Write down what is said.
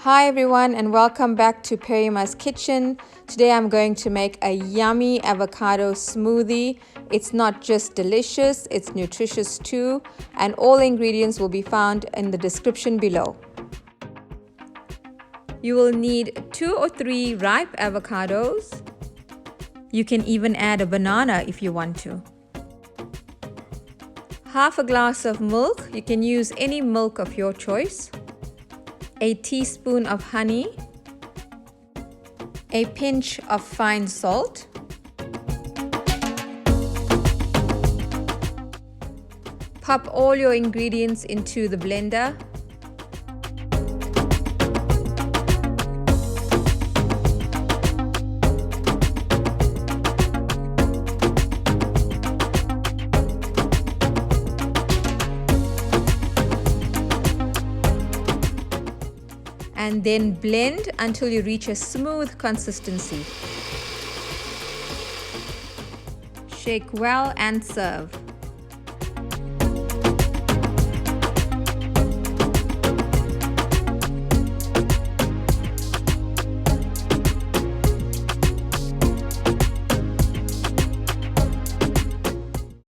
Hi everyone and welcome back to Perima's kitchen. Today I'm going to make a yummy avocado smoothie. It's not just delicious, it's nutritious too, and all ingredients will be found in the description below. You will need 2 or 3 ripe avocados. You can even add a banana if you want to. Half a glass of milk. You can use any milk of your choice. A teaspoon of honey, a pinch of fine salt, pop all your ingredients into the blender. And then blend until you reach a smooth consistency. Shake well and serve.